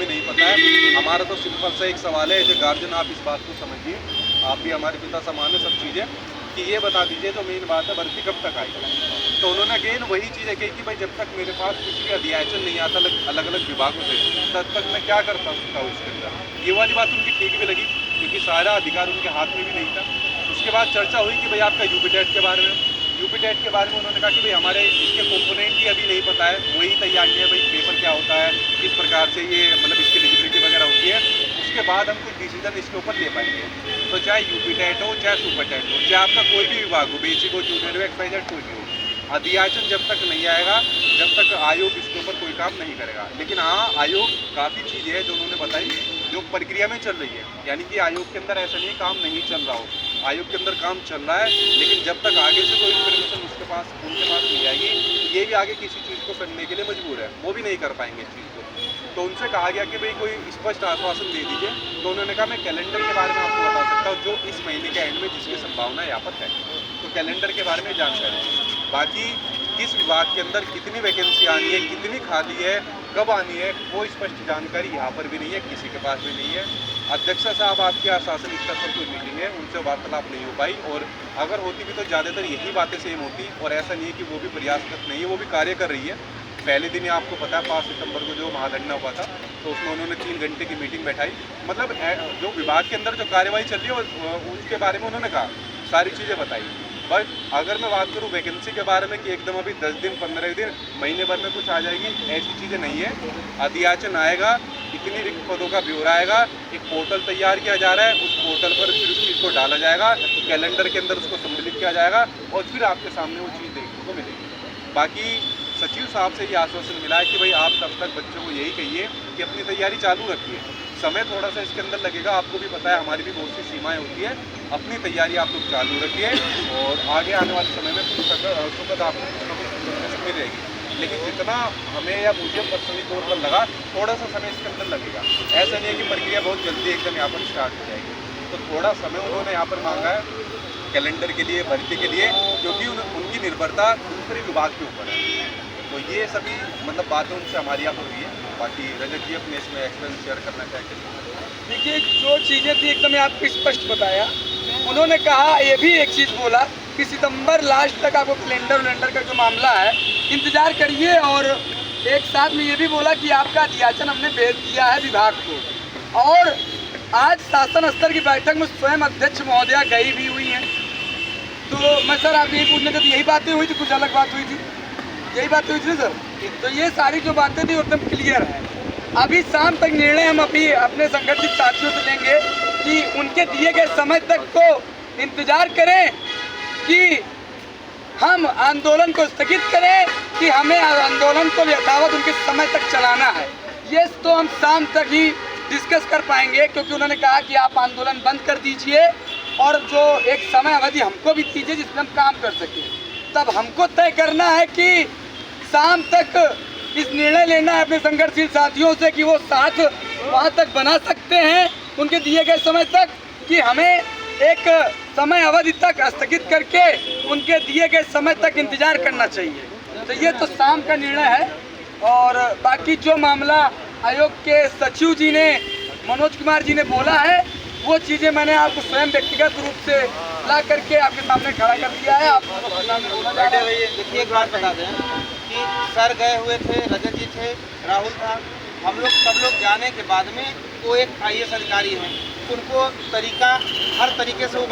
हमें नहीं पता है। हमारा तो सिंपल सा एक सवाल है, एज ए गार्जियन आप इस बात को समझिए, आप भी हमारे पिता समान है सब चीज़ें, कि ये बता दीजिए जो मेन बात है भर्ती कब तक आएगी। तो उन्होंने अगेन वही चीज़ कही कि भाई जब तक मेरे पास कुछ भी अध्याचन नहीं आता अलग अलग विभागों से, तब तक मैं क्या करता हूँ उसके अंदर। ये वाली बात उनकी ठीक भी लगी, क्योंकि सारा अधिकार उनके हाथ में भी नहीं था। उसके बाद चर्चा हुई कि भाई आपका यूपी टेट के बारे में, यूपी टेट के बारे में उन्होंने कहा कि भाई हमारे इसके कंपोनेंट ही अभी नहीं पता है, वही तैयारी है, भाई पेपर क्या होता है, किस प्रकार से ये मतलब इसकी एलिजिबिलिटी वगैरह होती है, उसके बाद हम कुछ डिसीजन इसके ऊपर ले पाएंगे। तो चाहे यूपी टेट हो, चाहे सुपर टेट हो, चाहे आपका कोई भी विभाग हो, बेसिक हो, जूनियर हो, एक्सवाइजेड कोई भी हो, अध्याचन जब तक नहीं आएगा, जब तक आयोग इसके ऊपर कोई काम नहीं करेगा। लेकिन हाँ, आयोग काफ़ी चीज़ें हैं जो उन्होंने बताई जो प्रक्रिया में चल रही है, यानी कि आयोग के अंदर ऐसा नहीं काम नहीं चल रहा हो, आयोग के अंदर काम चल रहा है। लेकिन जब तक आगे से कोई इन्फॉर्मेशन उनके पास नहीं आएगी, ये भी आगे किसी चीज़ को करने के लिए मजबूर है, वो भी नहीं कर पाएंगे इस चीज़ को। तो उनसे कहा गया कि भाई कोई स्पष्ट आश्वासन दे दीजिए। तो उन्होंने कहा मैं कैलेंडर के बारे में आपको बता सकता हूँ, जो इस महीने के एंड में जिसकी संभावना यहाँ पर है, तो कैलेंडर के बारे में जानकारी। बाकी किस विभाग के अंदर कितनी वैकेंसी आनी है, कितनी खाली है, कब आनी है, वो स्पष्ट जानकारी यहाँ पर भी नहीं है, किसी के पास भी नहीं है। अध्यक्ष साहब आपके आशासन स्तर पर कोई मीटिंग है, उनसे वार्तालाप नहीं हो पाई, और अगर होती भी तो ज़्यादातर यही बातें सेम होती। और ऐसा नहीं है कि वो भी प्रयासरत नहीं है, वो भी कार्य कर रही है। पहले दिन ही आपको पता है 5 सितंबर को जो महाधरना हुआ था, तो उसमें उन्होंने 3 घंटे की मीटिंग बैठाई। मतलब जो विभाग के अंदर जो कार्यवाही चल रही है उसके बारे में उन्होंने कहा, सारी चीज़ें बताई। बट अगर मैं बात करूं वैकेंसी के बारे में कि एकदम अभी 10 दिन 15 दिन महीने भर में कुछ आ जाएगी, ऐसी चीज़ें नहीं है। अध्याचन आएगा, इतनी रिक्त पदों का ब्यौरा आएगा, एक पोर्टल तैयार किया जा रहा है, उस पोर्टल पर फिर उस चीज़ को डाला जाएगा, कैलेंडर के अंदर उसको सम्मिलित किया जाएगा, और फिर आपके सामने वो चीज़ देखने को मिलेगी। बाकी सचिव साहब से ये आश्वासन मिला है कि भाई आप तब तक बच्चों को यही कहिए कि अपनी तैयारी चालू रखिए। समय थोड़ा सा इसके अंदर लगेगा, आपको भी पता है हमारी भी बहुत सी सीमाएं होती है, अपनी तैयारी आप लोग चालू रखिए, और आगे आने वाले समय में कुछ सुखद आपको कुछ ना कुछ इन्फॉर्मेशन मिल जाएगी। लेकिन जितना हमें या मुझे पर्सनली तौर पर लगा, थोड़ा सा समय इसके अंदर लगेगा। ऐसा नहीं है कि प्रक्रिया बहुत जल्दी एकदम यहाँ पर स्टार्ट हो जाएगी, तो थोड़ा समय उन्होंने यहाँ पर मांगा है कैलेंडर के लिए, भर्ती के लिए, क्योंकि उनकी निर्भरता दूसरे विभाग के ऊपर है। तो ये सभी मतलब बातें उनसे हमारी यहाँ पर हुई है। बाकी रजत जी अपने इसमें एक्सपीरियंस शेयर करना चाहेंगे। देखिए, जो चीज़ें थी एकदम आपको स्पष्ट बताया। उन्होंने कहा, ये भी एक चीज़ बोला कि सितंबर लास्ट तक आपको कैलेंडर का जो मामला है इंतज़ार करिए, और एक साथ में ये भी बोला कि आपका अध्याचन हमने भेज दिया है विभाग को। और आज शासन स्तर की बैठक में स्वयं अध्यक्ष महोदया गई भी हुई हैं। तो मैं सर आप यही पूछने थे, तो यही बातें हुई थी, कुछ अलग बात हुई थी? यही बात हुई थी सर। तो ये सारी जो बातें थी एकदम क्लियर है। अभी शाम तक निर्णय हम अभी अपने संगठित साथियों से लेंगे कि उनके दिए गए समय तक को इंतजार करें कि हम आंदोलन को स्थगित करें, कि हमें आंदोलन को यथावत उनके समय तक चलाना है। ये तो हम शाम तक ही डिस्कस कर पाएंगे, क्योंकि उन्होंने कहा कि आप आंदोलन बंद कर दीजिए और जो एक समय अवधि हमको भी दीजिए जिसमें हम काम कर सकें। तब हमको तय करना है कि शाम तक इस निर्णय लेना है अपने संघर्षशील साथियों से कि वो साथ वहाँ तक बना सकते हैं उनके दिए गए समय तक, कि हमें एक समय अवधि तक स्थगित करके उनके दिए गए समय तक इंतजार करना चाहिए। तो ये तो शाम का निर्णय है। और बाकी जो मामला आयोग के सचिव जी ने, मनोज कुमार जी ने बोला है, वो चीज़ें मैंने आपको स्वयं व्यक्तिगत रूप से ला करके आपके सामने खड़ा कर दिया है। आप देखिए, एक बात बता दें कि सर गए हुए थे, रजत जी थे, राहुल था, हम लोग सब लोग जाने के बाद में वो एक IAS अधिकारी हैं, उनको तरीका हर तरीके से